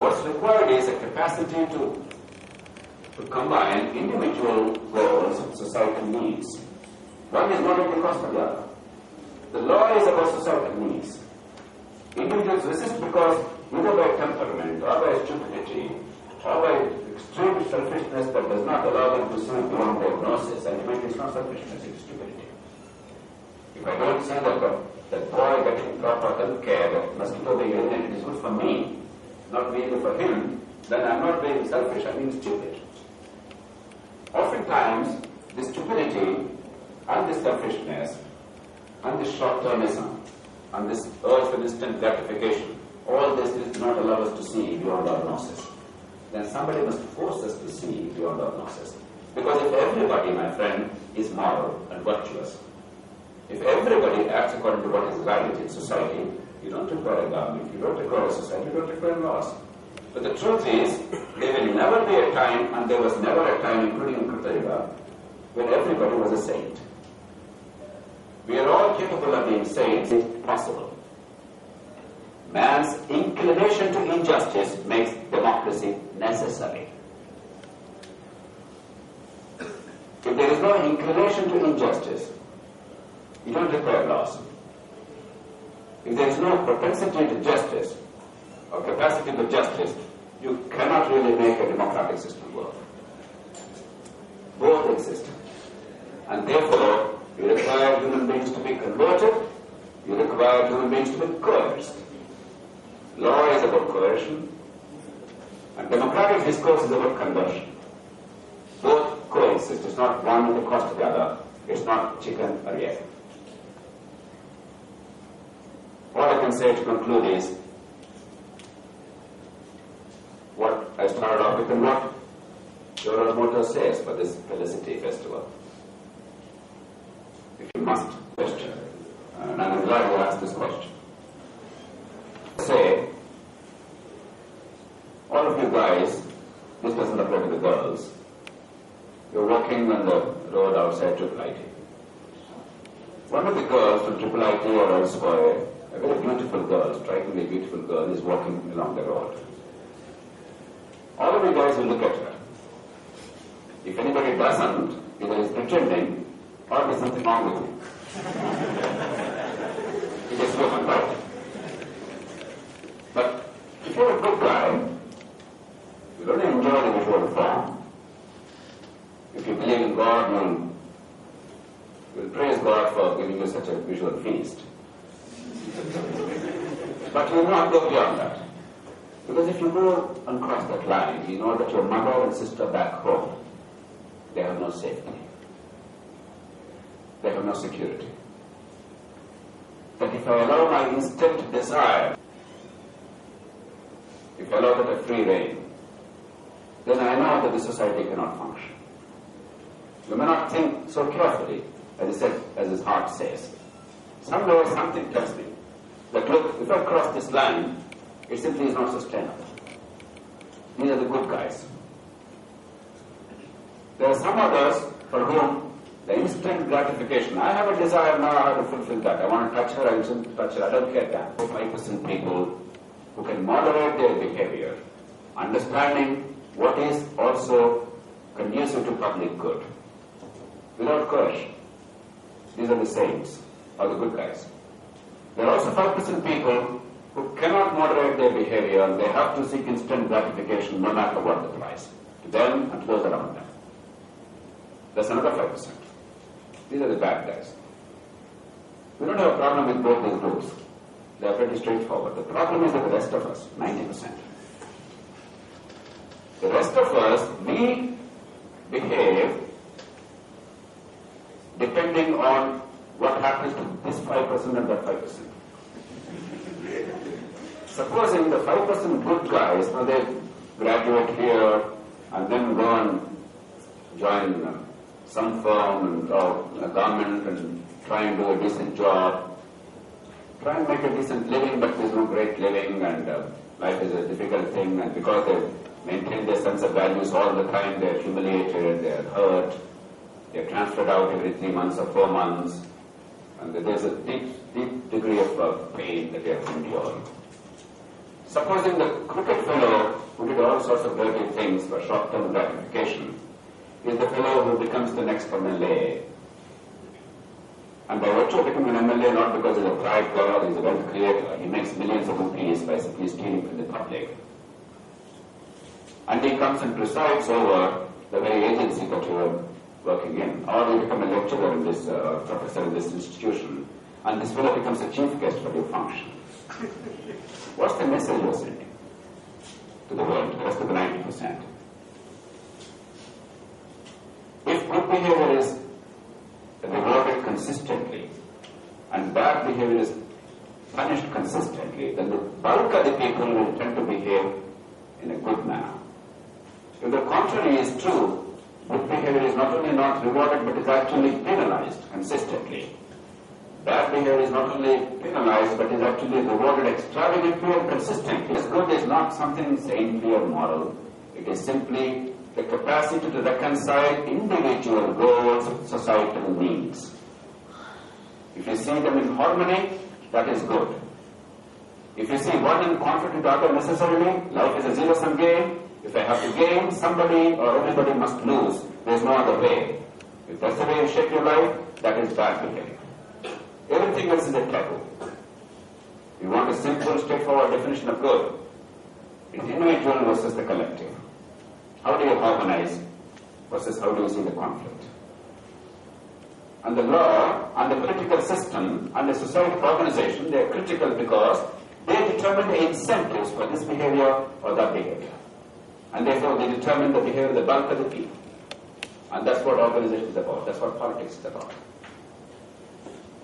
What's required is a capacity to combine individual goals with societal needs. One is not at the cost of the other. The law is about societal needs. Individuals resist because either by temperament or by stupidity or by extreme selfishness that does not allow them to see beyond diagnosis. Ultimately, it's not selfishness, it's stupidity. If I don't see that boy getting proper health care, that mosquito being eliminated is good for me, not merely for him, then I'm not being selfish, I'm being stupid. Oftentimes, this stupidity and this selfishness and this short-termism and this urge for instant gratification, all this does not allow us to see beyond our gnosis. Then somebody must force us to see beyond our gnosis. Because if everybody, my friend, is moral and virtuous, if everybody acts according to what is right in society, you don't require a government, you don't require a society, you don't require laws. But the truth is, there will never be a time, and there was never a time, including in Kruta Yuga, when everybody was a saint. We are all capable of being saints if possible. Man's inclination to injustice makes democracy necessary. If there is no inclination to injustice, you don't require laws. If there is no propensity to justice or capacity to justice, you cannot really make a democratic system work. Both exist. And therefore, you require human beings to be converted, you require human beings to be coerced. Law is about coercion, and democratic discourse is about conversion. Both coexist. It's not one at the cost of the other. It's not chicken or egg. All I can say to conclude is what I started off with and what your motto says for this Felicity Festival. If you must question, and I'm glad you asked this question. Say, all of you guys, this doesn't apply to the girls, you're walking on the road outside IIIT. One of the girls from IIIT or elsewhere, a very beautiful girl, strikingly beautiful girl, is walking along the road. All of you guys will look at her. If anybody doesn't, either is pretending or there's something wrong with him. It is human, right? But if you're a good guy, you don't enjoy the visual form. If you believe in God, you'll praise God for giving you such a visual feast. But you will not go beyond that. Because if you go and cross that line, you know that your mother and sister back home, they have no safety. They have no security. That if I allow my instant desire, if I allow that a free rein, then I know that the society cannot function. You may not think so carefully, as his heart says. Somewhere something tells me that, look, if I cross this line, it simply is not sustainable. These are the good guys. There are some others for whom the instant gratification, I have a desire now, I have to fulfill that. I want to touch her, I want to touch her, I don't care that. 5% people who can moderate their behavior, understanding what is also conducive to public good, without coercion. These are the saints, or the good guys. There are also 5% people who cannot moderate their behavior, and they have to seek instant gratification no matter what the price, to them and to those around them. That's another 5%. These are the bad guys. We don't have a problem with both these groups. They are pretty straightforward. The problem is that the rest of us, 90%. The rest of us, we behave depending on what happens to this 5% and that 5%. Supposing the 5% good guys, now they graduate here and then go and join some firm or a government and try and do a decent job, try and make a decent living, but there's no great living, and life is a difficult thing, and because they maintain their sense of values all the time, they're humiliated, they're hurt, they're transferred out every 3 months or 4 months, and there's a deep degree of pain that they have to endure. Supposing the crooked fellow sorts of dirty things for short-term gratification is the fellow who becomes the next MLA. And by virtue of becoming an MLA, not because he's a pride god, he's a wealth creator, he makes millions of rupees by simply stealing from the public. And he comes and presides over the very agency that you are working in. Or you become a lecturer in this, professor in this institution, and this fellow becomes a chief guest for your function. What's the message you're sending to the world, the rest of the 90%? If good behavior is rewarded consistently and bad behavior is punished consistently, then the bulk of the people will tend to behave in a good manner. If the contrary is true, good behavior is not only not rewarded but is actually penalized consistently. Bad behavior is not only penalized but is actually rewarded extravagantly and consistently. As good is not something saintly or moral. It is simply the capacity to reconcile individual goals with societal needs. If you see them in harmony, that is good. If you see one in conflict with the other necessarily, life is a zero-sum game. If I have to gain, somebody or everybody must lose. There is no other way. If that's the way you shape your life, that is bad behavior. Everything else is a taboo. You want a simple, straightforward definition of good. It's individual versus the collective. How do you harmonize versus how do you see the conflict? And the law and the political system and the societal organization, they are critical because they determine the incentives for this behavior or that behavior. And therefore they determine the behavior of the bulk of the people. And that's what organization is about. That's what politics is about.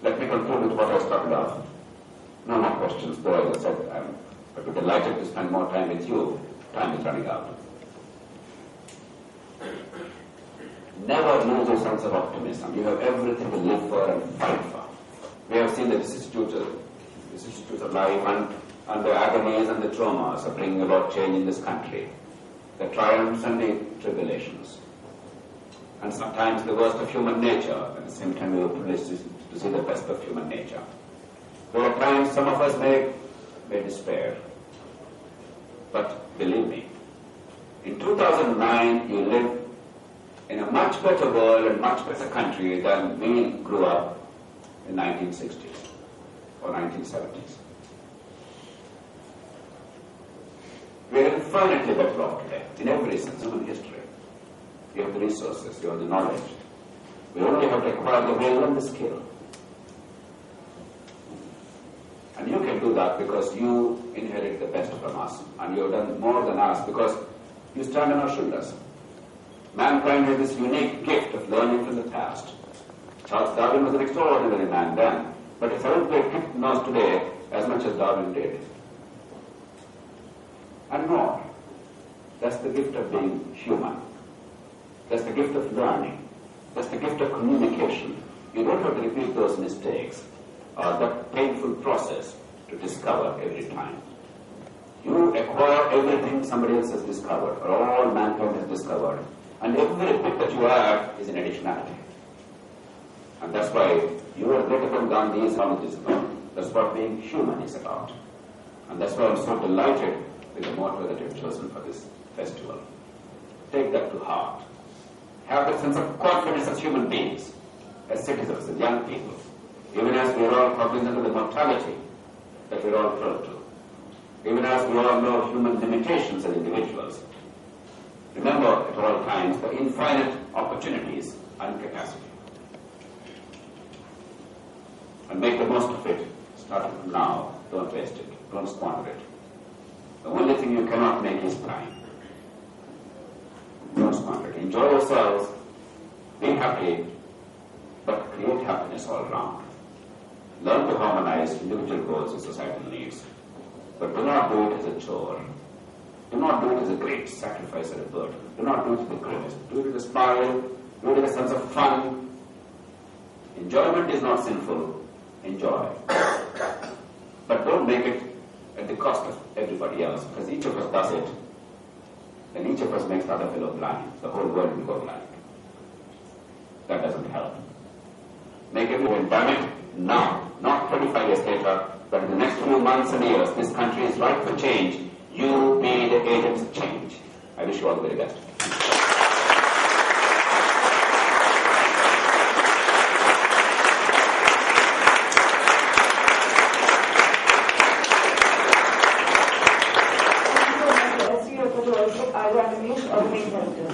Let me conclude with what I started off. No more questions, though as I said, I'd be delighted to spend more time with you. Time is running out. Never lose your sense of optimism. You have everything to live for and fight for. We have seen the vicissitudes of life and the agonies and the traumas of bringing about change in this country. The triumphs and the tribulations. And sometimes the worst of human nature. At the same time, we are privileged to see the best of human nature. There are times some of us may despair. But believe me, in 2009, you live in a much better world and much better country than we grew up in 1960s or 1970s. We are infinitely better off today, in every sense, human history. You have the resources, you have the knowledge. We only have to acquire the will and the skill. And you can do that because you inherit the best from us, and you have done more than us because you stand on our shoulders. Mankind has this unique gift of learning from the past. Charles Darwin was an extraordinary man then, but his own great gift knows today as much as Darwin did. And more. That's the gift of being human. That's the gift of learning. That's the gift of communication. You don't have to repeat those mistakes or that painful process to discover every time. You acquire everything somebody else has discovered, or all mankind has discovered. And every bit that you add is an additionality. And that's why you are greater than Gandhi's knowledge is about. That's what being human is about. And that's why I'm so delighted with the motto that you've chosen for this festival. Take that to heart. Have the sense of confidence as human beings, as citizens, as young people, even as we are all cognizant of the mortality that we're all prone to, even as we all know human limitations as individuals. Remember at all times the infinite opportunities and capacity. And make the most of it, starting from now. Don't waste it. Don't squander it. The only thing you cannot make is time. Don't squander it. Enjoy yourselves. Be happy. But create happiness all around. Learn to harmonize individual goals with societal needs. But do not do it as a chore. Do not do it as a great sacrifice or a burden. Do not do it with a grimace. Do it with a smile. Do it with a sense of fun. Enjoyment is not sinful. Enjoy. But don't make it at the cost of everybody else, because each of us does it. Then each of us makes the other fellow blind. The whole world will go blind. That doesn't help. Make everyone done it now, not 25 years later, but in the next few months and years. This country is ripe for change. You be the agents of change. wish you all the very best. I want to meet